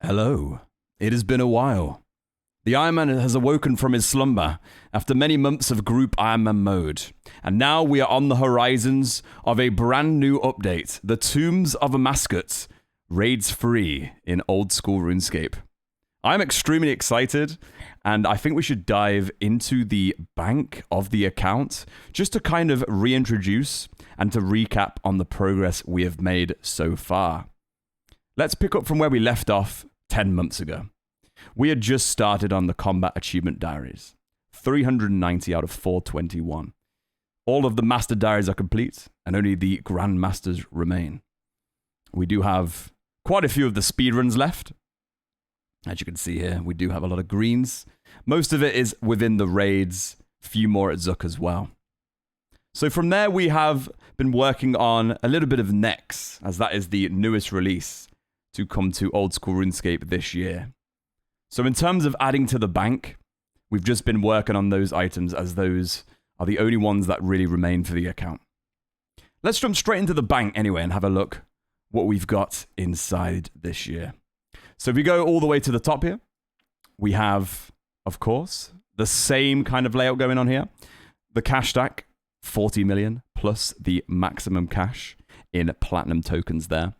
Hello. It has been a while. The Ironman has awoken from his slumber after many months of Group Ironman mode, and now we are on the horizons of a brand new update, the Tombs of a Mascot, raids free in old school RuneScape. I'm extremely excited, and I think we should dive into the bank of the account just to kind of reintroduce and to recap on the progress we have made so far. Let's pick up from where we left off 10 months ago. We had just started on the combat achievement diaries. 390 out of 421. All of the master diaries are complete, and only the grand masters remain. We do have quite a few of the speedruns left. As you can see here, we do have a lot of greens. Most of it is within the raids, few more at Zuck as well. So from there, we have been working on a little bit of Nex, as that is the newest release to come to old school RuneScape this year. So in terms of adding to the bank, we've just been working on those items as those are the only ones that really remain for the account. Let's jump straight into the bank anyway and have a look what we've got inside this year. So if we go all the way to the top here, we have, of course, the same kind of layout going on here. The cash stack, 40 million, plus the maximum cash in platinum tokens there.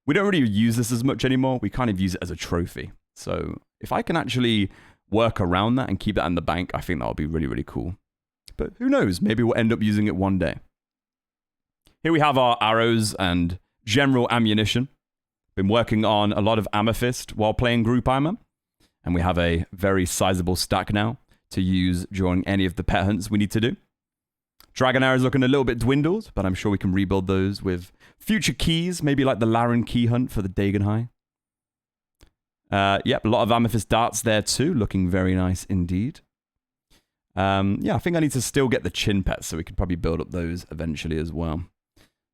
We don't really use this as much anymore. We kind of use it as a trophy. So if I can actually work around that and keep that in the bank, I think that would be really, really cool. But who knows? Maybe we'll end up using it one day. Here we have our arrows and general ammunition. Been working on a lot of Amethyst while playing Group Ironman. And we have a very sizable stack now to use during any of the pet hunts we need to do. Dragon arrows looking a little bit dwindled, but I'm sure we can rebuild those with future keys, maybe like the Laren key hunt for the Dagon High. Yep, a lot of Amethyst darts there too, looking very nice indeed. Yeah, I think I need to still get the chin pets, so we could probably build up those eventually as well.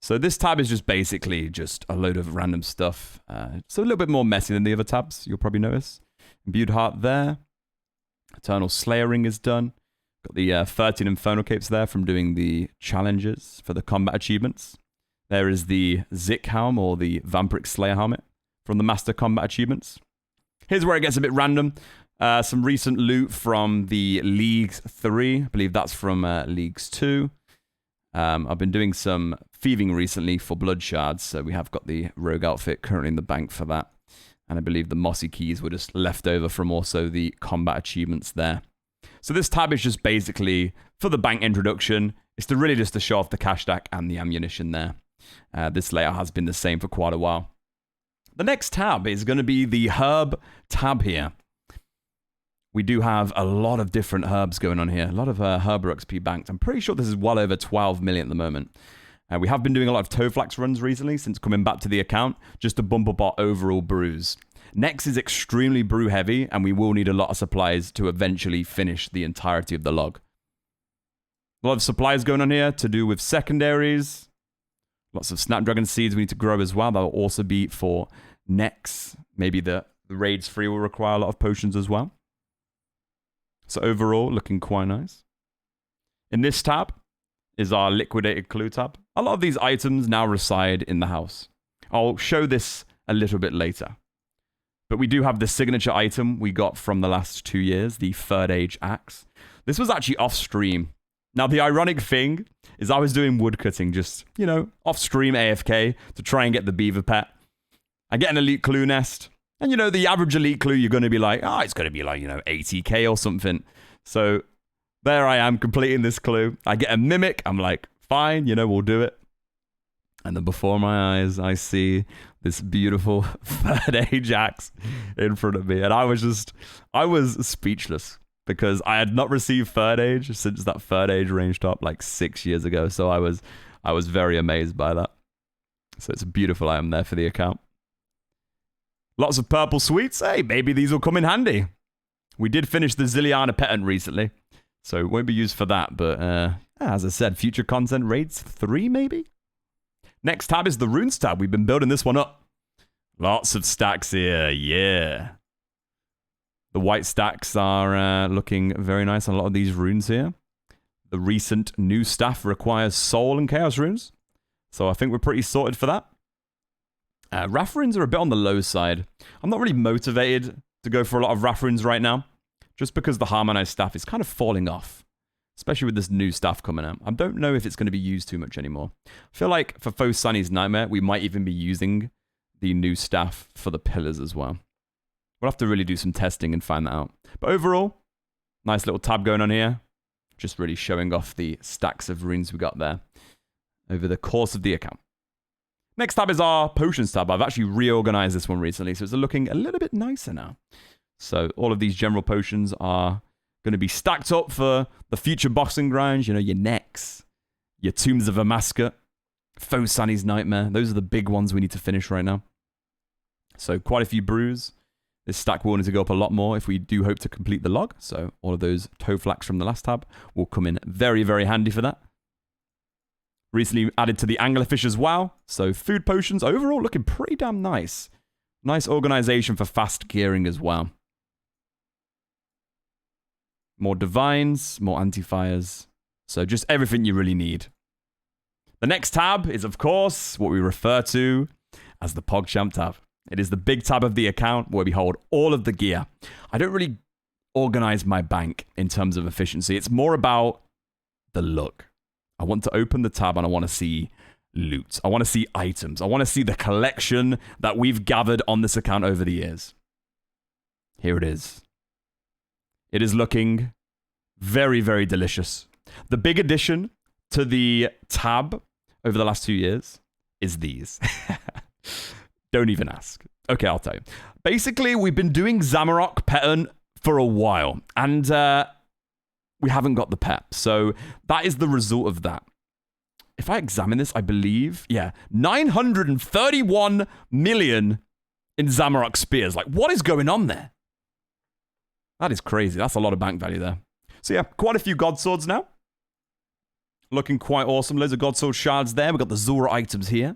So this tab is just basically just a load of random stuff. It's a little bit more messy than the other tabs, you'll probably notice. Imbued Heart there. Eternal Slayer Ring is done. Got the 13 Infernal Capes there from doing the challenges for the combat achievements. There is the Zik Helm, or the Vampiric Slayer Helmet, from the Master Combat achievements. Here's where it gets a bit random. Some recent loot from the Leagues 3. I believe that's from Leagues 2. I've been doing some thieving recently for Blood Shards, so we have got the Rogue outfit currently in the bank for that. And I believe the Mossy keys were just left over from also the combat achievements there. So this tab is just basically for the bank introduction. It's to really just to show off the cash stack and the ammunition there. This layout has been the same for quite a while. The next tab is going to be the herb tab here. We do have a lot of different herbs going on here. A lot of herb XP banked. I'm pretty sure this is well over 12 million at the moment. We have been doing a lot of Toeflax runs recently since coming back to the account, just to bump up our overall brews. Next is extremely brew heavy, and we will need a lot of supplies to eventually finish the entirety of the log. A lot of supplies going on here to do with secondaries. Lots of Snapdragon seeds we need to grow as well. That will also be for next. Maybe the raids free will require a lot of potions as well. So overall, looking quite nice. In this tab is our liquidated clue tab. A lot of these items now reside in the house. I'll show this a little bit later. But we do have the signature item we got from the last 2 years, the Third Age Axe. This was actually off stream. Now, the ironic thing is I was doing woodcutting just, off stream AFK to try and get the beaver pet. I get an elite clue nest. And, the average elite clue, you're going to be like, it's going to be like, 80k or something. So there I am completing this clue. I get a mimic. I'm like, fine, we'll do it. And then before my eyes, I see this beautiful Third Age Axe in front of me. And I was speechless because I had not received Third Age since that Third Age range top like 6 years ago. So I was very amazed by that. So it's a beautiful item there for the account. Lots of purple sweets. Hey, maybe these will come in handy. We did finish the Zilliana Petant recently, so it won't be used for that. But as I said, future content raids 3 maybe? Next tab is the runes tab. We've been building this one up. Lots of stacks here, yeah. The white stacks are looking very nice on a lot of these runes here. The recent new staff requires soul and chaos runes. So I think we're pretty sorted for that. Wrath runes are a bit on the low side. I'm not really motivated to go for a lot of Wrath runes right now, just because the Harmonized Staff is kind of falling off, especially with this new staff coming out. I don't know if it's going to be used too much anymore. I feel like for Foe Sunny's Nightmare, we might even be using the new staff for the pillars as well. We'll have to really do some testing and find that out. But overall, nice little tab going on here. Just really showing off the stacks of runes we got there over the course of the account. Next tab is our potions tab. I've actually reorganized this one recently, so it's looking a little bit nicer now. So all of these general potions are going to be stacked up for the future boxing grounds. You know, your necks, your Tombs of Amaska, Foe Sunny's Nightmare. Those are the big ones we need to finish right now. So quite a few brews. This stack will need to go up a lot more if we do hope to complete the log. So all of those toe flax from the last tab will come in very, very handy for that. Recently added to the anglerfish as well. So food potions overall looking pretty damn nice. Nice organization for fast gearing as well. More divines, more anti-fires. So just everything you really need. The next tab is, of course, what we refer to as the PogChamp tab. It is the big tab of the account where we hold all of the gear. I don't really organize my bank in terms of efficiency. It's more about the look. I want to open the tab and I want to see loot. I want to see items. I want to see the collection that we've gathered on this account over the years. Here it is. It is looking very, very delicious. The big addition to the tab over the last 2 years is these. Don't even ask. Okay, I'll tell you. Basically, we've been doing Zamorak pattern for a while, and we haven't got the pep. So that is the result of that. If I examine this, I believe, 931 million in Zamorak spears. Like, what is going on there? That is crazy. That's a lot of bank value there. So yeah, quite a few God Swords now. Looking quite awesome. Loads of God Sword shards there. We've got the Zora items here.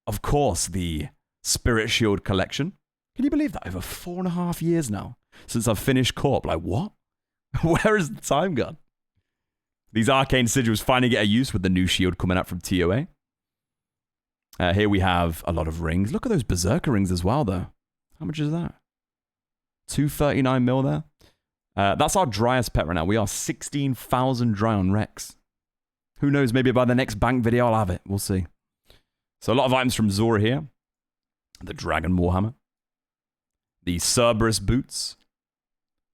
Of course, the Spirit Shield collection. Can you believe that? Over 4.5 years now since I've finished Corp. Like, what? Where has the time gone? These Arcane Sigils finally get a use with the new shield coming out from TOA. Here we have a lot of rings. Look at those Berserker rings as well, though. How much is that? 239 mil there. That's our driest pet right now. We are 16,000 dry on Rex. Who knows? Maybe by the next bank video, I'll have it. We'll see. So a lot of items from Zora here. The Dragon Warhammer. The Cerberus boots.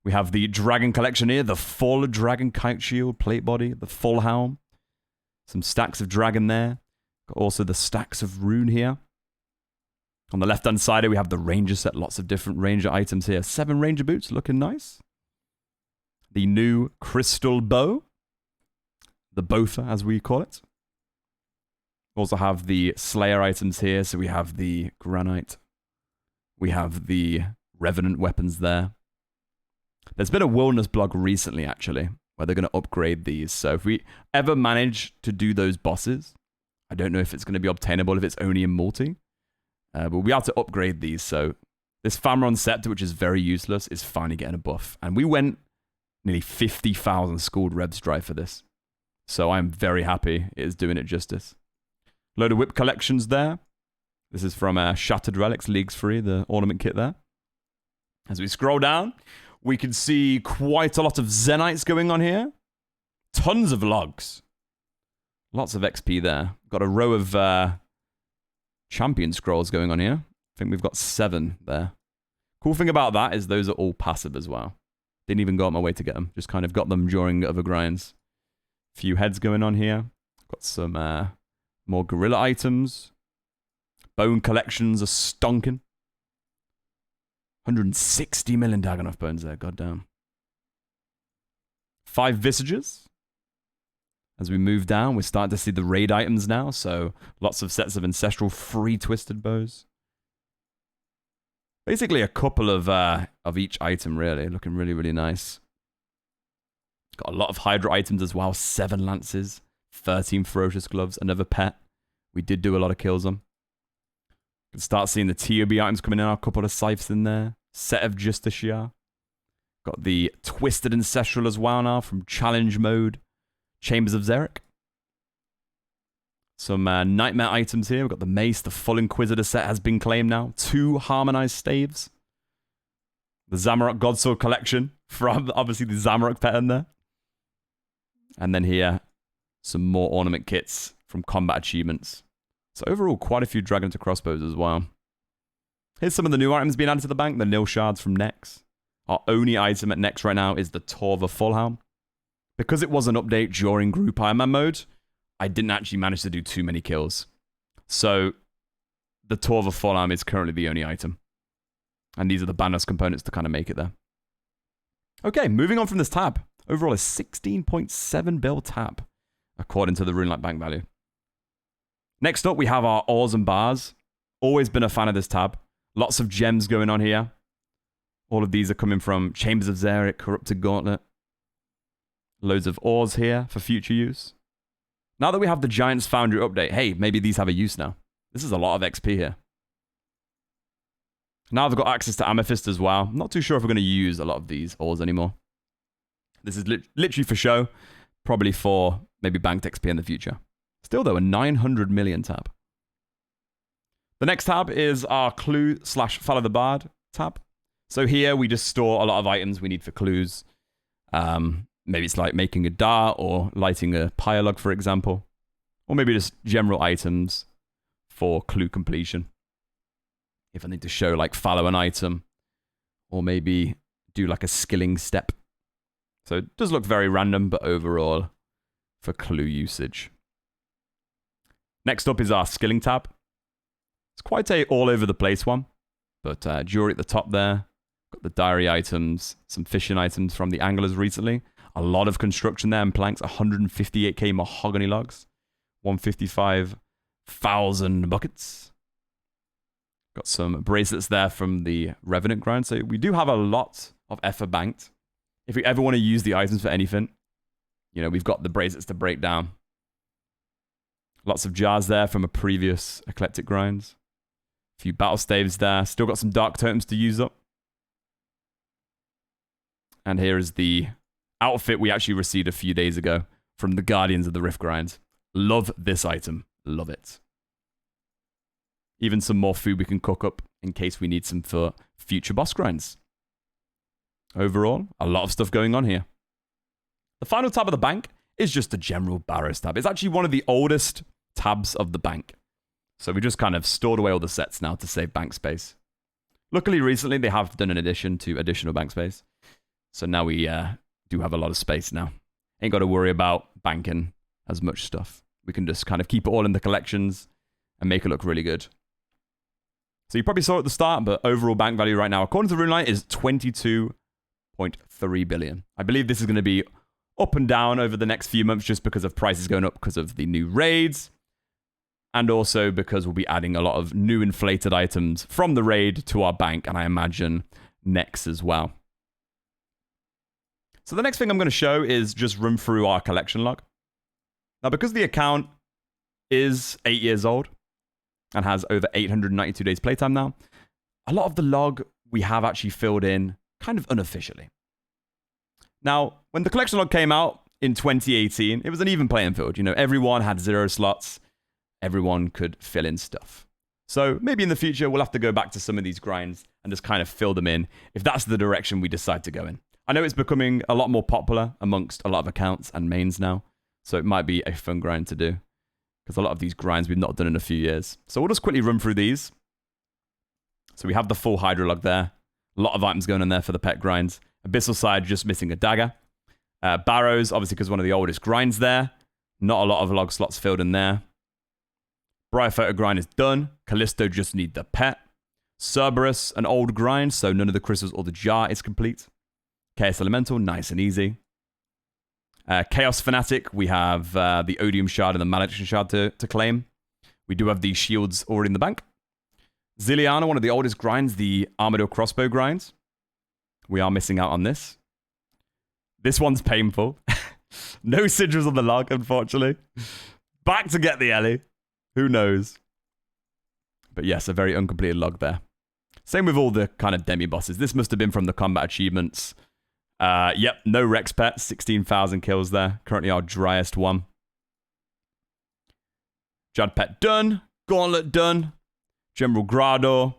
We have the Dragon collection here. The full Dragon Kite Shield, Plate Body. The full Helm. Some stacks of Dragon there. Got also the stacks of Rune here. On the left-hand side here, we have the Ranger set. Lots of different Ranger items here. 7 Ranger boots, looking nice. The new Crystal Bow. The Bofa, as we call it. Also have the Slayer items here. So we have the Granite. We have the Revenant weapons there. There's been a Wilderness blog recently, actually, where they're going to upgrade these. So if we ever manage to do those bosses, I don't know if it's going to be obtainable if it's only in multi. But we have to upgrade these. So this Famron Scepter, which is very useless, is finally getting a buff. And we went nearly 50,000 schooled Rebs dry for this. So I'm very happy it is doing it justice. Load of whip collections there. This is from Shattered Relics, Leagues Free, the ornament kit there. As we scroll down, we can see quite a lot of Zenites going on here. Tons of logs. Lots of XP there. Got a row of champion scrolls going on here. I think we've got 7 there. Cool thing about that is those are all passive as well. Didn't even go out my way to get them. Just kind of got them during other grinds. Few heads going on here. Got some more gorilla items. Bone collections are stonking. 160 million Dagonoth bones there. Goddamn. 5 visages. As we move down, we're starting to see the raid items now. So lots of sets of ancestral free twisted bows. Basically a couple of each item, really. Looking really, really nice. Got a lot of Hydra items as well. 7 lances. 13 ferocious gloves. Another pet. We did do a lot of kills on. Can start seeing the TOB items coming in. A couple of scythes in there. Set of Justiciar. Got the Twisted Ancestral as well now from Challenge Mode. Chambers of Xeric. Some nightmare items here. We've got the mace. The full Inquisitor set has been claimed now. 2 harmonized staves. The Zamorak Godsword collection from obviously the Zamorak pattern there. And then here, some more ornament kits from combat achievements. So overall, quite a few Dragon to crossbows as well. Here's some of the new items being added to the bank. The Nil Shards from Nex. Our only item at Nex right now is the Torva Fullhelm. Because it was an update during Group Ironman mode, I didn't actually manage to do too many kills. So the Torva Fullhelm is currently the only item. And these are the Banos components to kind of make it there. Okay, moving on from this tab. Overall, a 16.7 bill tab, according to the Runelite bank value. Next up, we have our ores and bars. Always been a fan of this tab. Lots of gems going on here. All of these are coming from Chambers of Xeric, Corrupted Gauntlet. Loads of ores here for future use. Now that we have the Giants Foundry update, hey, maybe these have a use now. This is a lot of XP here. Now I've got access to Amethyst as well. I'm not too sure if we're going to use a lot of these ores anymore. This is literally for show. Probably for maybe banked XP in the future. Still though, a 900 million tab. The next tab is our clue/follow the bard tab. So here we just store a lot of items we need for clues. Maybe it's like making a dart or lighting a pyre log, for example. Or maybe just general items for clue completion. If I need to show like follow an item. Or maybe do like a skilling step. So it does look very random, but overall for clue usage. Next up is our skilling tab. It's quite a all over the place one. But jewelry at the top there. Got the diary items, some fishing items from the anglers recently. A lot of construction there and planks, 158k mahogany logs, 155,000 buckets. Got some bracelets there from the Revenant grind. So we do have a lot of effort banked. If we ever want to use the items for anything, you know, we've got the bracelets to break down. Lots of jars there from a previous Eclectic grinds. A few battle staves there. Still got some dark totems to use up. And here is the outfit we actually received a few days ago from the Guardians of the Rift grind. Love this item. Love it. Even some more food we can cook up in case we need some for future boss grinds. Overall, a lot of stuff going on here. The final tab of the bank is just a general Barrows tab. It's actually one of the oldest tabs of the bank. So we just kind of stored away all the sets now to save bank space. Luckily, recently, they have done an addition to additional bank space. So now we do have a lot of space now. Ain't got to worry about banking as much stuff. We can just kind of keep it all in the collections and make it look really good. So you probably saw it at the start, but overall bank value right now, according to Runelite, is 22.3 billion. I believe this is going to be up and down over the next few months just because of prices going up because of the new raids. And also because we'll be adding a lot of new inflated items from the raid to our bank. And I imagine Nex as well. So the next thing I'm going to show is just run through our collection log. Now, because the account is 8 years old and has over 892 days playtime now, a lot of the log we have actually filled in kind of unofficially. Now, when the collection log came out in 2018, it was an even playing field. You know, everyone had 0 slots. Everyone could fill in stuff. So maybe in the future, we'll have to go back to some of these grinds and just kind of fill them in if that's the direction we decide to go in. I know it's becoming a lot more popular amongst a lot of accounts and mains now. So it might be a fun grind to do. Because a lot of these grinds we've not done in a few years. So we'll just quickly run through these. So we have the full Hydra log there. A lot of items going on there for the pet grinds. Abyssal side just missing a dagger. Barrows, obviously because one of the oldest grinds there. Not a lot of log slots filled in there. Briarphoto grind is done. Callisto just need the pet. Cerberus, an old grind, so none of the crystals or the jar is complete. Chaos Elemental, nice and easy. Chaos Fanatic, we have the Odium Shard and the Malediction Shard to claim. We do have these shields already in the bank. Ziliana, one of the oldest grinds, the Armadillo Crossbow grinds. We are missing out on this. This one's painful. No sigils on the log, unfortunately. Back to get the Ellie. Who knows? But yes, a very uncompleted log there. Same with all the kind of demi-bosses. This must have been from the combat achievements. Yep, no Rex pet, 16,000 kills there. Currently our driest one. Jad Pet done. Gauntlet done. General Grado.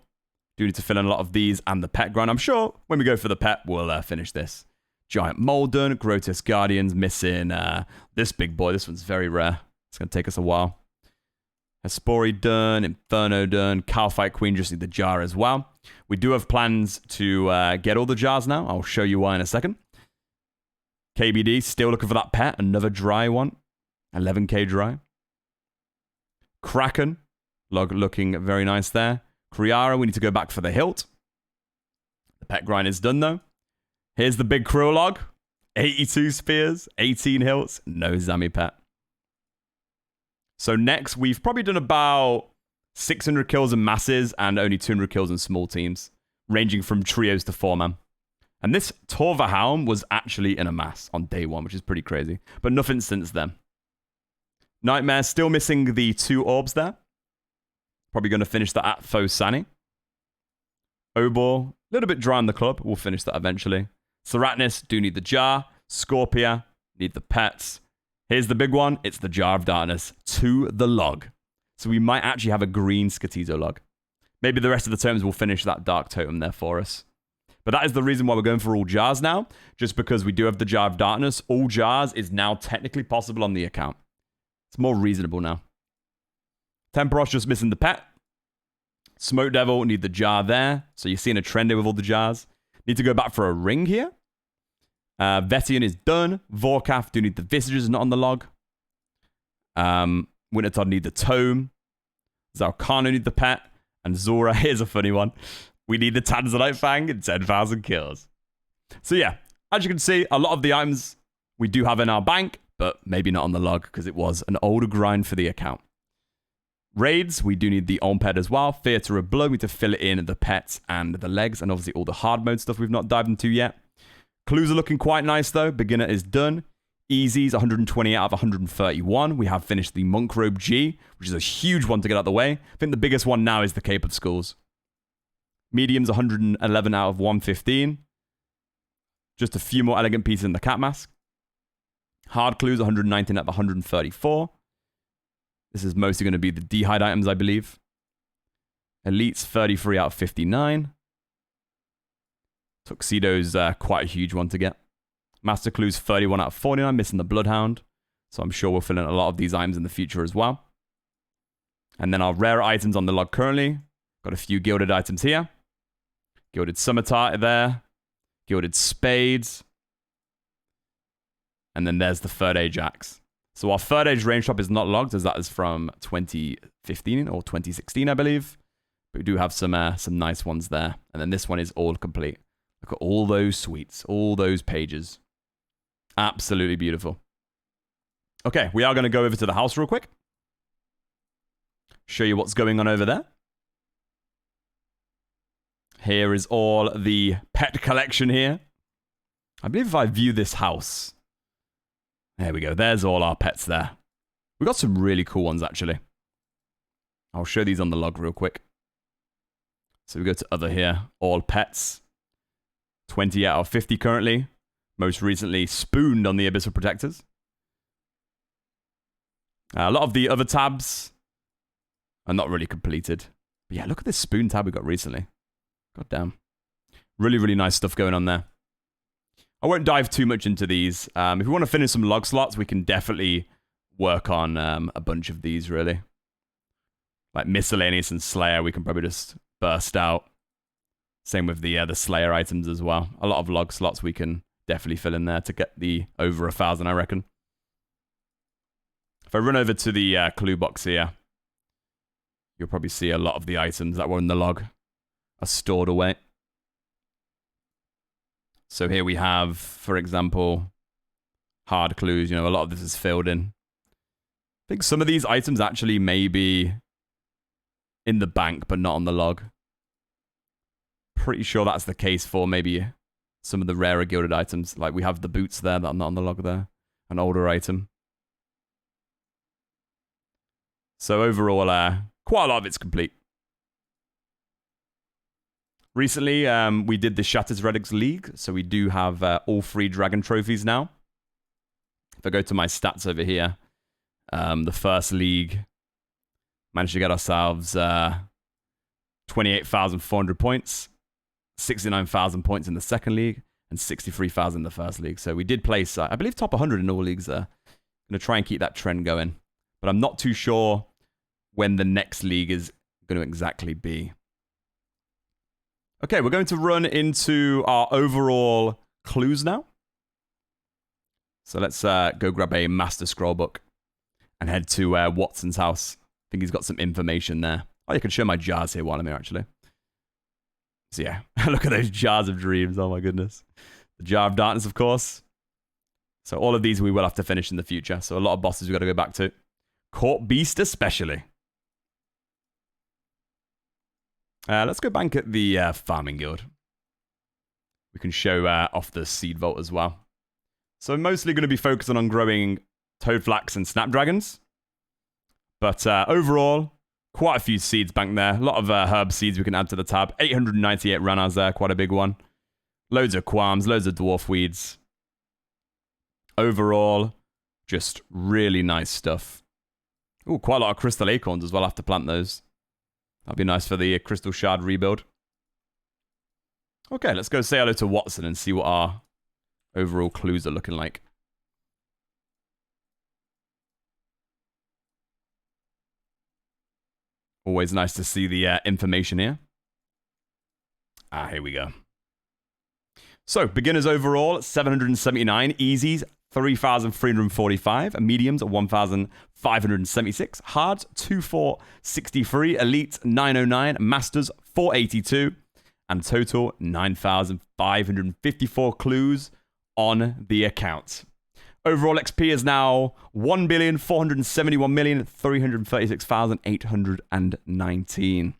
Do need to fill in a lot of these and the pet grind. I'm sure when we go for the pet, we'll finish this. Giant Mole done. Grotesque Guardians missing this big boy. This one's very rare. It's going to take us a while. Hespori done. Inferno done. Cowfight Queen just need the jar as well. We do have plans to get all the jars now. I'll show you why in a second. KBD, still looking for that pet. Another dry one. 11k dry. Kraken. Log looking very nice there. Kriara, we need to go back for the hilt. The pet grind is done though. Here's the big Krill log. 82 spears, 18 hilts, no Zami pet. So next, we've probably done about 600 kills in masses and only 200 kills in small teams, ranging from trios to 4-man. And this Torva Helm was actually in a mass on day 1, which is pretty crazy. But nothing since then. Nightmare still missing the 2 orbs there. Probably going to finish that at Faux Sani. Obor, a little bit dry on the club. We'll finish that eventually. Ceratnis, do need the jar. Scorpia, need the pets. Here's the big one. It's the Jar of Darkness to the log. So we might actually have a green Skatizo log. Maybe the rest of the totems will finish that Dark Totem there for us. But that is the reason why we're going for all jars now. Just because we do have the Jar of Darkness. All jars is now technically possible on the account. It's more reasonable now. Temperos just missing the pet. Smoke Devil, need the jar there. So you're seeing a trend here with all the jars. Need to go back for a ring here. Vetian is done. Vorkath do need the Visages, not on the log. Wintertodd need the tome. Zalcano need the pet. And Zora, here's a funny one. We need the Tanzanite Fang and 10,000 kills. So yeah, as you can see, a lot of the items we do have in our bank, but maybe not on the log because it was an older grind for the account. Raids, we do need the on-pet as well. Theatre of Blood, we need to fill it in the pets and the legs, and obviously all the hard mode stuff we've not dived into yet. Clues are looking quite nice though. Beginner is done. Easy's 120 out of 131. We have finished the Monk Robe G, which is a huge one to get out of the way. I think the biggest one now is the Cape of Skulls. Medium's 111 out of 115. Just a few more elegant pieces in the Cat Mask. Hard Clues, 119 out of 134. This is mostly going to be the D'hide items, I believe. Elites, 33 out of 59. Tuxedo's quite a huge one to get. Master Clues, 31 out of 49, missing the Bloodhound. So I'm sure we'll fill in a lot of these items in the future as well. And then our rare items on the log currently. Got a few gilded items here. Gilded Scimitar there. Gilded Spades. And then there's the Third Age Axe. So our Third Age range shop is not logged, as that is from 2015 or 2016, I believe. But we do have some nice ones there. And then this one is all complete. Look at all those suites, all those pages. Absolutely beautiful. Okay, we are going to go over to the house real quick. Show you what's going on over there. Here is all the pet collection here. I believe if I view this house... There we go. There's all our pets there. We've got some really cool ones, actually. I'll show these on the log real quick. So we go to other here. All pets. 20 out of 50 currently. Most recently spooned on the Abyssal Protectors. A lot of the other tabs are not really completed. But yeah, look at this spoon tab we got recently. God damn. Really, really nice stuff going on there. I won't dive too much into these. If we want to finish some log slots, we can definitely work on a bunch of these, really. Like Miscellaneous and Slayer, we can probably just burst out. Same with the Slayer items as well. A lot of log slots we can definitely fill in there to get the over 1,000, I reckon. If I run over to the clue box here, you'll probably see a lot of the items that were in the log are stored away. So here we have, for example, hard clues. You know, a lot of this is filled in. I think some of these items actually may be in the bank, but not on the log. Pretty sure that's the case for maybe some of the rarer gilded items. Like we have the boots there that are not on the log there. An older item. So overall, quite a lot of it's complete. Recently, we did the Shattered Relics League, so we do have all 3 Dragon Trophies now. If I go to my stats over here, the first league, Managed to get ourselves 28,400 points, 69,000 points in the second league, and 63,000 in the first league. So we did place, I believe, top 100 in all leagues there. Going to try and keep that trend going. But I'm not too sure when the next league is going to exactly be. Okay, we're going to run into our overall clues now. So let's go grab a master scroll book and head to Watson's house. I think he's got some information there. Oh, you can show my jars here while I'm here, actually. So yeah, look at those jars of dreams. Oh my goodness. The jar of darkness, of course. So all of these we will have to finish in the future. So a lot of bosses we've got to go back to. Court Beast especially. Let's go bank at the Farming Guild. We can show off the Seed Vault as well. So I'm mostly going to be focusing on growing Toadflax and Snapdragons. But overall, quite a few seeds banked there. A lot of herb seeds we can add to the tab. 898 Ranas there, quite a big one. Loads of Qualms, loads of Dwarf Weeds. Overall, just really nice stuff. Ooh, quite a lot of Crystal Acorns as well. I'll have to plant those. That'd be nice for the Crystal Shard rebuild. Okay, let's go say hello to Watson and see what our overall clues are looking like. Always nice to see the information here. Here we go. So, beginners overall, 779. Easies, 3,345. Mediums, 1,576. Hards, 2,463. Elite, 909. Masters, 482. And total, 9,554 clues on the account. Overall XP is now 1,471,336,819.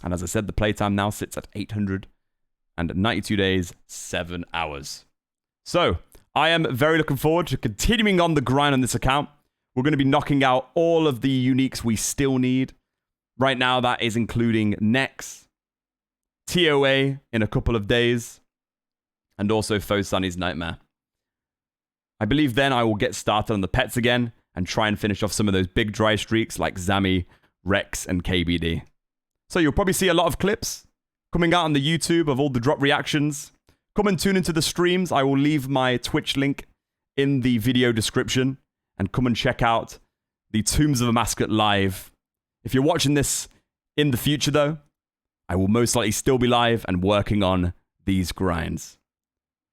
And as I said, the playtime now sits at 892 days, 7 hours. So, I am very looking forward to continuing on the grind on this account. We're going to be knocking out all of the uniques we still need. Right now, that is including Nex, TOA in a couple of days, and also Fosunny's Nightmare. I believe then I will get started on the pets again and try and finish off some of those big dry streaks like Zami, Rex, and KBD. So you'll probably see a lot of clips coming out on the YouTube of all the drop reactions. Come and tune into the streams. I will leave my Twitch link in the video description and come and check out the Tombs of a Mascot live. If you're watching this in the future though, I will most likely still be live and working on these grinds.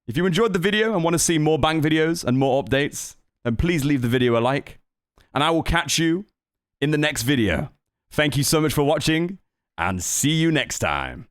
If you enjoyed the video and want to see more bang videos and more updates, then please leave the video a like. And I will catch you in the next video. Thank you so much for watching, and see you next time.